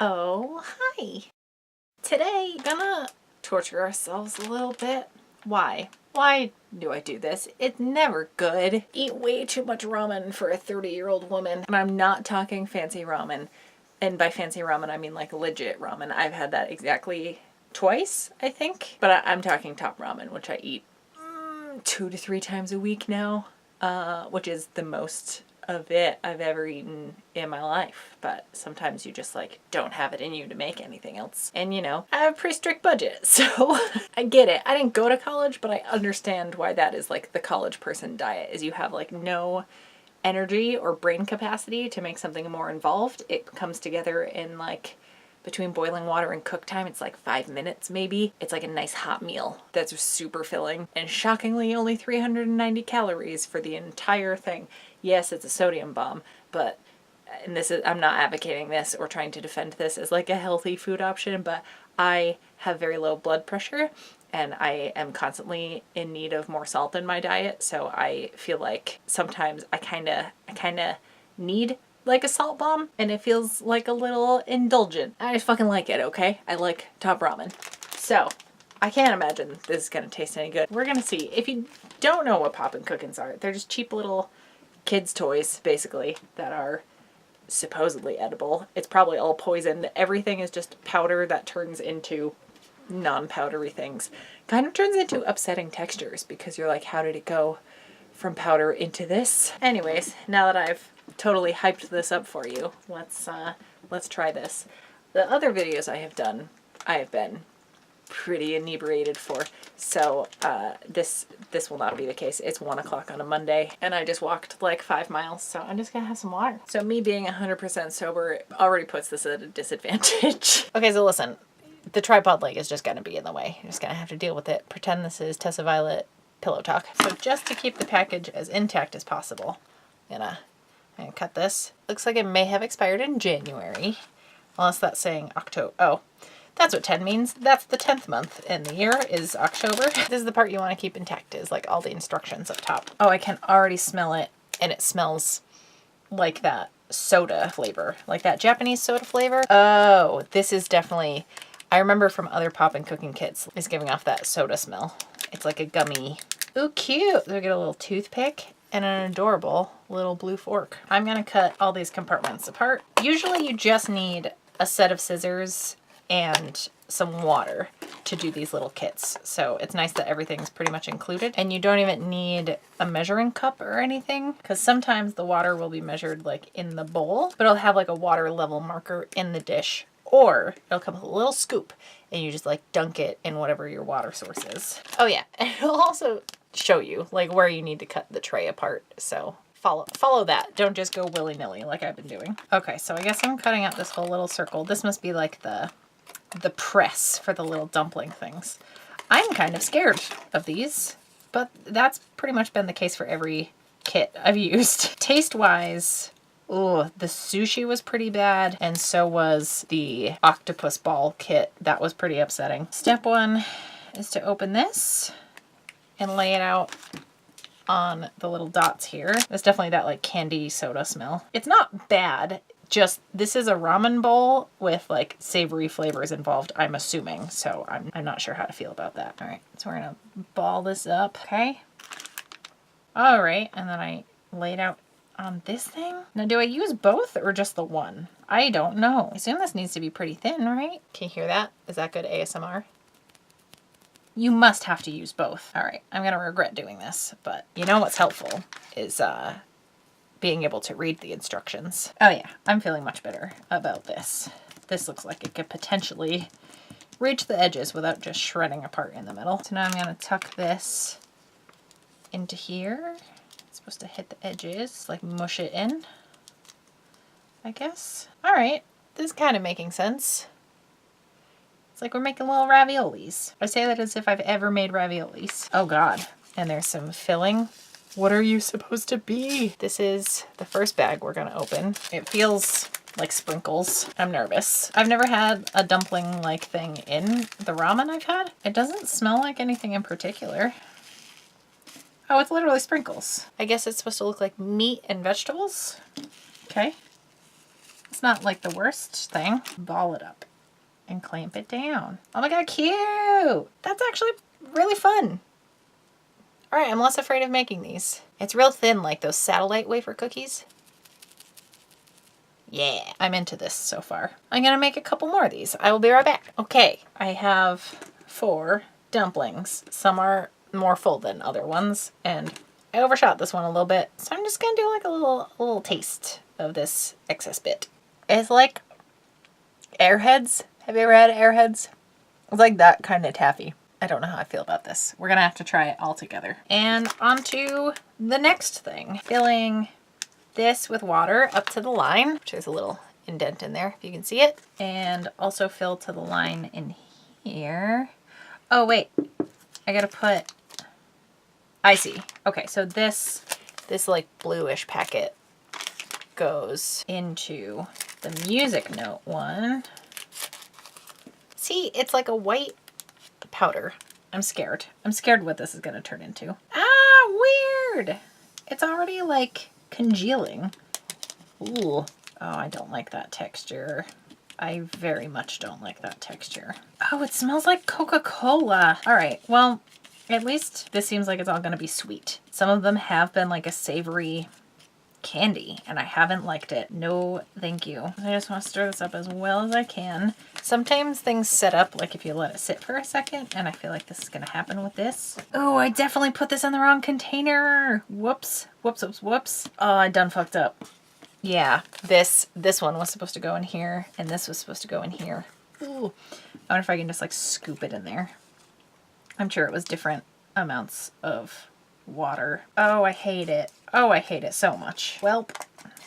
Oh, hi. Today, we're gonna torture ourselves a little bit. Why? Why do I do this? It's never good. Eat way too much ramen for a 30-year-old woman. And I'm not talking fancy ramen. And by fancy ramen, I mean like legit ramen. I've had that exactly twice, I think. But I'm talking top ramen, which I eat 2 to 3 times a week now, which is the most of it I've ever eaten in my life. But sometimes you just like don't have it in you to make anything else. And you know, I have a pretty strict budget, so I get it. I didn't go to college, but I understand why that is like the college person diet, is you have like no energy or brain capacity to make something more involved. It comes together in like between boiling water and cook time, it's like 5 minutes maybe. It's like a nice hot meal that's super filling and shockingly only 390 calories for the entire thing. Yes, it's a sodium bomb, but, and this is, I'm not advocating this or trying to defend this as like a healthy food option, but I have very low blood pressure and I am constantly in need of more salt in my diet. So I feel like sometimes I kind of need like a salt bomb, and it feels like a little indulgent. I just fucking like it, okay? I like top ramen. So, I can't imagine this is gonna taste any good. We're gonna see. If you don't know what Popin Cookins are, they're just cheap little kids' toys, basically, that are supposedly edible. It's probably all poisoned. Everything is just powder that turns into non-powdery things. Kind of turns into upsetting textures, because you're like, how did it go from powder into this? Anyways, now that I've totally hyped this up for you, let's try this. The other videos I have done, I have been pretty inebriated for, so this will not be the case. It's 1 o'clock on a Monday and I just walked like 5 miles, so I'm just gonna have some water. So me being 100% sober already puts this at a disadvantage. Okay, so listen, the tripod leg is just gonna be in the way. You're just gonna have to deal with it. Pretend this is Tessa Violet pillow talk. So just to keep the package as intact as possible, I'm gonna cut this. Looks like it may have expired in January, unless that's saying October. Oh, that's what 10 means. That's the 10th month in the year is October. This is the part you want to keep intact, is like all the instructions up top. Oh, I can already smell it, and it smells like that soda flavor, like that Japanese soda flavor. Oh, this is definitely, I remember from other Popin Cookin kits, it's giving off that soda smell. It's like a gummy. Ooh, cute. So we get a little toothpick and an adorable little blue fork. I'm gonna cut all these compartments apart. Usually you just need a set of scissors and some water to do these little kits. So it's nice that everything's pretty much included, and you don't even need a measuring cup or anything, because sometimes the water will be measured like in the bowl, but it'll have like a water level marker in the dish, or it'll come with a little scoop and you just like dunk it in whatever your water source is. Oh yeah, and it'll also show you like where you need to cut the tray apart. So follow that. Don't just go willy-nilly like I've been doing. Okay, so I guess I'm cutting out this whole little circle. This must be like the press for the little dumpling things. I'm kind of scared of these, but that's pretty much been the case for every kit I've used. Taste-wise, oh, the sushi was pretty bad, and so was the octopus ball kit. That was pretty upsetting. Step 1 is to open this and lay it out on the little dots here. There's definitely that like candy soda smell. It's not bad, just this is a ramen bowl with like savory flavors involved, I'm assuming, so I'm not sure how to feel about that. All right, so we're gonna ball this up, okay? All right, and then I laid out on this thing. Now, do I use both or just the one? I don't know. I assume this needs to be pretty thin, right? Can you hear that? Is that good ASMR? You must have to use both. All right, I'm gonna regret doing this, but you know what's helpful is being able to read the instructions. Oh yeah, I'm feeling much better about this. This looks like it could potentially reach the edges without just shredding apart in the middle. So now I'm gonna tuck this into here. It's supposed to hit the edges, like mush it in, I guess. All right, this is kind of making sense. It's like we're making little raviolis. I say that as if I've ever made raviolis. Oh God, and there's some filling. What are you supposed to be? This is the first bag we're gonna open. It feels like sprinkles. I'm nervous. I've never had a dumpling-like thing in the ramen I've had. It doesn't smell like anything in particular. Oh, it's literally sprinkles. I guess it's supposed to look like meat and vegetables. Okay. It's not like the worst thing. Ball it up and clamp it down. Oh my god, cute! That's actually really fun. All right, I'm less afraid of making these. It's real thin, like those satellite wafer cookies. Yeah, I'm into this so far. I'm gonna make a couple more of these. I will be right back. Okay, I have 4 dumplings. Some are more full than other ones, and I overshot this one a little bit, so I'm just gonna do like a little taste of this excess bit. It's like Airheads. Have you ever had Airheads? It's like that kind of taffy. I don't know how I feel about this. We're gonna have to try it all together. And on to the next thing. Filling this with water up to the line, which there's a little indent in there if you can see it. And also fill to the line in here. Oh wait, I gotta put, I see. Okay, so this like bluish packet goes into the music note one. See, it's like a white powder. I'm scared. I'm scared what this is going to turn into. Ah, weird. It's already like congealing. Ooh. Oh, I don't like that texture. I very much don't like that texture. Oh, it smells like Coca-Cola. All right, well, at least this seems like it's all going to be sweet. Some of them have been like a savory candy, and I haven't liked it. No, thank you. I just want to stir this up as well as I can. Sometimes things set up like if you let it sit for a second, and I feel like this is going to happen with this. Oh, I definitely put this in the wrong container. Whoops. Whoops, whoops, whoops. Oh, I done fucked up. Yeah, this one was supposed to go in here, and this was supposed to go in here. Ooh. I wonder if I can just like scoop it in there. I'm sure it was different amounts of water. Oh, I hate it. Oh, I hate it so much. Well,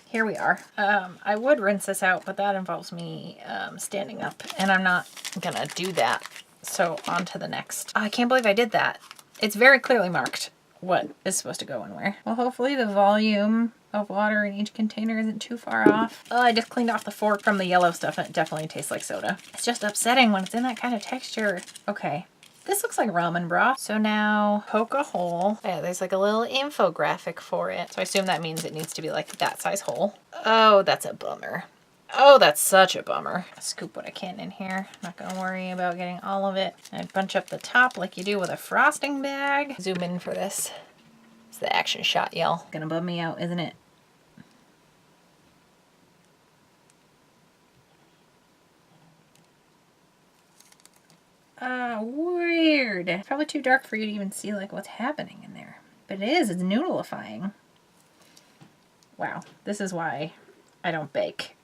here we are. I would rinse this out, but that involves me standing up, and I'm not gonna do that. So on to the next. Oh, I can't believe I did that. It's very clearly marked what is supposed to go in where. Well, hopefully the volume of water in each container isn't too far off. Oh, I just cleaned off the fork from the yellow stuff, and it definitely tastes like soda. It's just upsetting when it's in that kind of texture. Okay. This looks like ramen broth. So now poke a hole. Yeah, there's like a little infographic for it. So I assume that means it needs to be like that size hole. Oh, that's a bummer. Oh, that's such a bummer. Scoop what I can in here. Not gonna worry about getting all of it. I bunch up the top like you do with a frosting bag. Zoom in for this. It's the action shot, y'all. Gonna bum me out, isn't it? Weird. It's probably too dark for you to even see like what's happening in there. But it is, it's noodleifying. Wow, this is why I don't bake.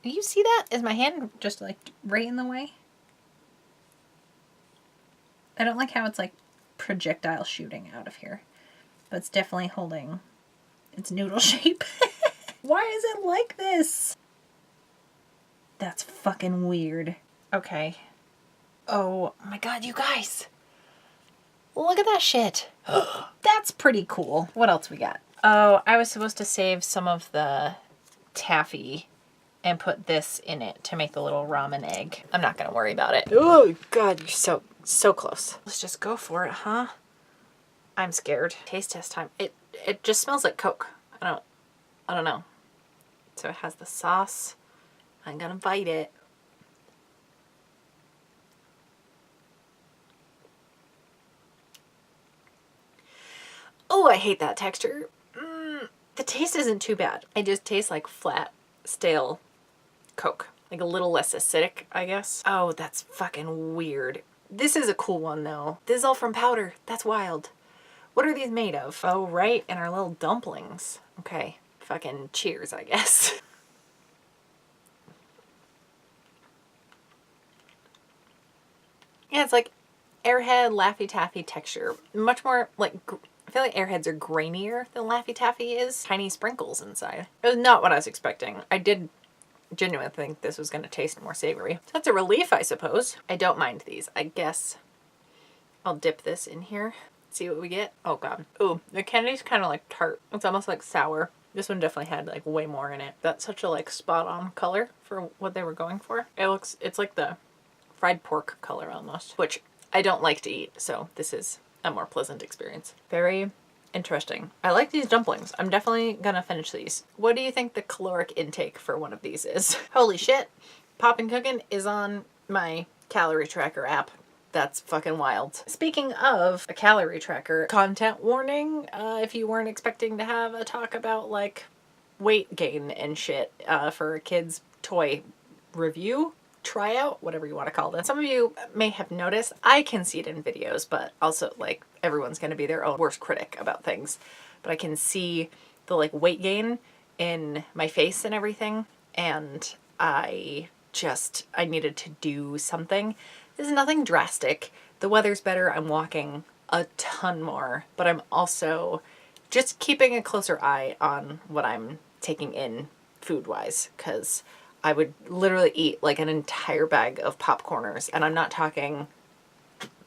Do you see that? Is my hand just like right in the way? I don't like how it's like projectile shooting out of here. But it's definitely holding its noodle shape. Why is it like this? That's fucking weird. Okay. Oh my god, you guys. Look at that shit. That's pretty cool. What else we got? Oh, I was supposed to save some of the taffy and put this in it to make the little ramen egg. I'm not gonna worry about it. Oh god, you're so close. Let's just go for it, huh? I'm scared. Taste test time. It just smells like Coke. I don't know. So it has the sauce. I'm gonna bite it. Oh, I hate that texture. The taste isn't too bad. It just tastes like flat, stale Coke. Like a little less acidic, I guess. Oh, that's fucking weird. This is a cool one though. This is all from powder. That's wild. What are these made of? Oh, right, and our little dumplings. Okay, fucking cheers, I guess. Yeah, it's like Airhead Laffy Taffy texture. Much more like, I feel like Airheads are grainier than Laffy Taffy is. Tiny sprinkles inside. It was not what I was expecting. I did genuinely think this was going to taste more savory. So that's a relief, I suppose. I don't mind these. I guess I'll dip this in here. See what we get. Oh god. Ooh, the candy's kind of like tart. It's almost like sour. This one definitely had like way more in it. That's such a like spot on color for what they were going for. It's like the fried pork color almost, which I don't like to eat. So this is a more pleasant experience. Very Interesting. I like these dumplings. I'm definitely gonna finish these. What do you think the caloric intake for one of these is? Holy shit. Popin Cookin is on my calorie tracker app. That's fucking wild. Speaking of a calorie tracker, content warning, if you weren't expecting to have a talk about like weight gain and shit for a kid's toy review, tryout, whatever you want to call it. Some of you may have noticed I can see it in videos, but also like everyone's going to be their own worst critic about things. But I can see the like weight gain in my face and everything, and I needed to do something. This is nothing drastic. The weather's better. I'm walking a ton more, but I'm also just keeping a closer eye on what I'm taking in food-wise, because I would literally eat like an entire bag of popcorners, and I'm not talking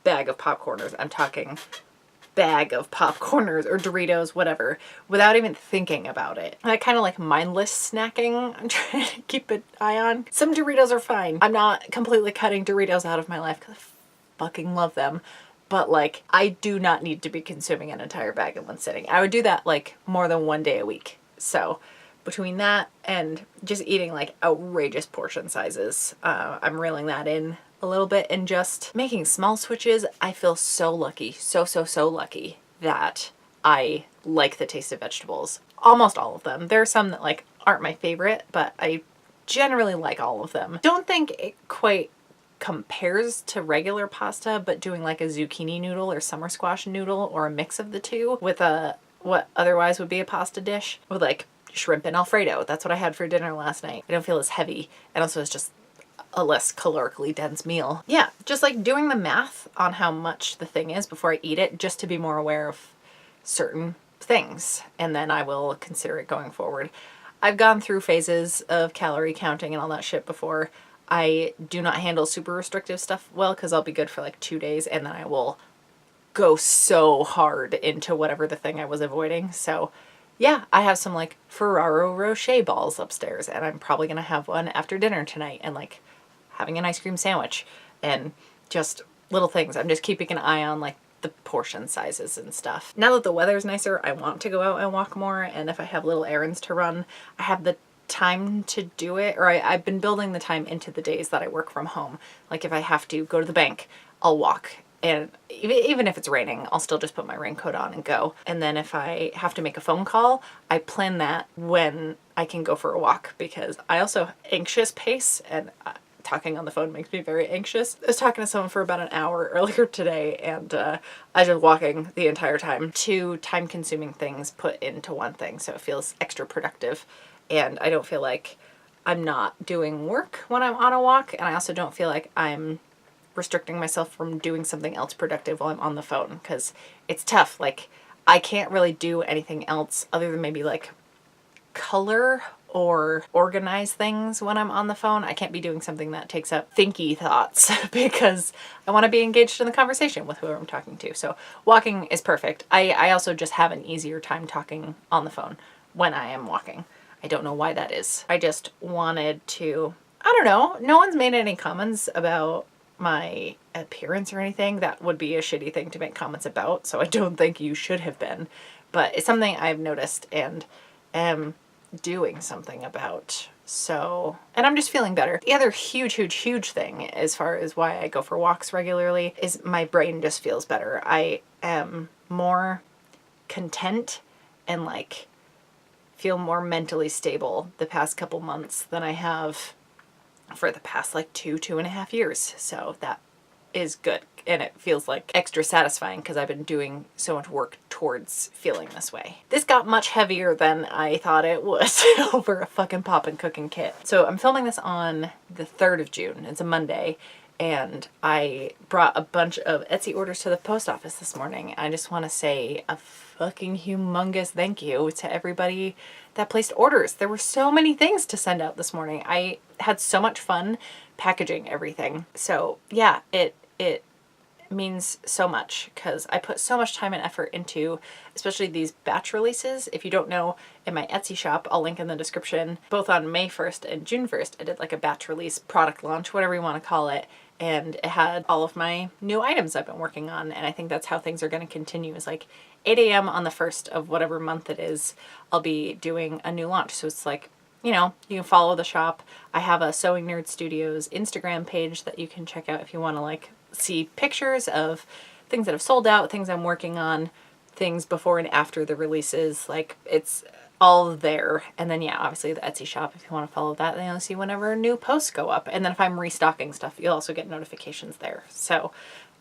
bag of popcorners, I'm talking bag of popcorners or Doritos, whatever, without even thinking about it. That kind of like mindless snacking I'm trying to keep an eye on. Some Doritos are fine. I'm not completely cutting Doritos out of my life because I fucking love them. But like, I do not need to be consuming an entire bag in one sitting. I would do that like more than one day a week. So between that and just eating like outrageous portion sizes, I'm reeling that in a little bit and just making small switches. I feel so lucky, so lucky that I like the taste of vegetables. Almost all of them. There are some that like aren't my favorite, but I generally like all of them. Don't think it quite compares to regular pasta, but doing like a zucchini noodle or summer squash noodle or a mix of the two with a what otherwise would be a pasta dish with like shrimp and Alfredo. That's what I had for dinner last night. I don't feel as heavy, and also it's just a less calorically dense meal. Yeah, just like doing the math on how much the thing is before I eat it, just to be more aware of certain things, and then I will consider it going forward. I've gone through phases of calorie counting and all that shit before. I do not handle super restrictive stuff well because I'll be good for like 2 days and then I will go so hard into whatever the thing I was avoiding. So yeah, I have some like Ferrero Rocher balls upstairs, and I'm probably gonna have one after dinner tonight, and like having an ice cream sandwich and just little things. I'm just keeping an eye on like the portion sizes and stuff. Now that the weather's nicer, I want to go out and walk more, and if I have little errands to run, I have the time to do it, or I've been building the time into the days that I work from home. Like if I have to go to the bank, I'll walk. And even if it's raining, I'll still just put my raincoat on and go. And then if I have to make a phone call, I plan that when I can go for a walk, because I also anxious pace, and talking on the phone makes me very anxious. I was talking to someone for about an hour earlier today, and I was just walking the entire time. 2 time-consuming things put into one thing, so it feels extra productive. And I don't feel like I'm not doing work when I'm on a walk, and I also don't feel like I'm restricting myself from doing something else productive while I'm on the phone, because it's tough. Like, I can't really do anything else other than maybe like color or organize things when I'm on the phone. I can't be doing something that takes up thinky thoughts because I want to be engaged in the conversation with whoever I'm talking to. So walking is perfect. I also just have an easier time talking on the phone when I am walking. I don't know why that is. I just wanted to, I don't know, no one's made any comments about my appearance or anything. That would be a shitty thing to make comments about, so I don't think you should have been. But it's something I've noticed and am doing something about. So, and I'm just feeling better. The other huge thing as far as why I go for walks regularly is my brain just feels better. I am more content and like feel more mentally stable the past couple months than I have for the past like 2.5 years. So that is good. And it feels like extra satisfying because I've been doing so much work towards feeling this way. This got much heavier than I thought it would over a fucking Popin Cookin kit. So I'm filming this on the 3rd of June. It's a Monday. And I brought a bunch of Etsy orders to the post office this morning. I just want to say a fucking humongous thank you to everybody that placed orders. There were so many things to send out this morning. I had so much fun packaging everything. So yeah, it means so much because I put so much time and effort into especially these batch releases. If you don't know, in my Etsy shop, I'll link in the description, both on May 1st and June 1st, I did like a batch release product launch, whatever you want to call it. And it had all of my new items I've been working on. And I think that's how things are going to continue, is like 8 a.m. on the 1st of whatever month it is, I'll be doing a new launch. So it's like, you know, you can follow the shop. I have a Sewing Nerd Studios Instagram page that you can check out if you want to like see pictures of things that have sold out, things I'm working on, things before and after the releases. Like, it's all there. And then yeah, obviously the Etsy shop, if you want to follow that, then you'll see whenever new posts go up. And then if I'm restocking stuff, you'll also get notifications there. So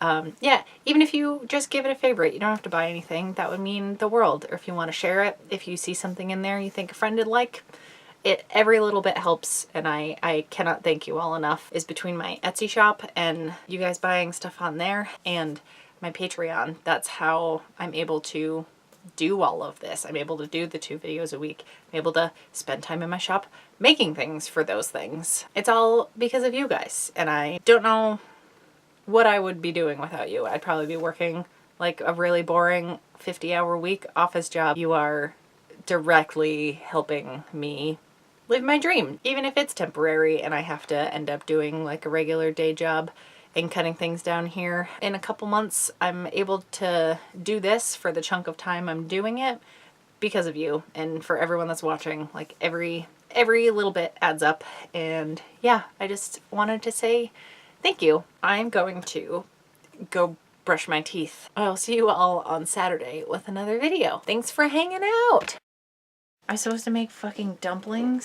yeah, even if you just give it a favorite, you don't have to buy anything. That would mean the world. Or if you want to share it, if you see something in there you think a friend would like, it, every little bit helps, and I cannot thank you all enough. Is between my Etsy shop and you guys buying stuff on there and my Patreon. That's how I'm able to do all of this. I'm able to do the 2 videos a week. I'm able to spend time in my shop making things for those things. It's all because of you guys, and I don't know what I would be doing without you. I'd probably be working like a really boring 50-hour week office job. You are directly helping me live my dream, even if it's temporary and I have to end up doing like a regular day job and cutting things down here. In a couple months, I'm able to do this for the chunk of time I'm doing it because of you and for everyone that's watching. Like every little bit adds up, and yeah, I just wanted to say thank you. I'm going to go brush my teeth. I'll see you all on Saturday with another video. Thanks for hanging out. I'm supposed to make fucking dumplings.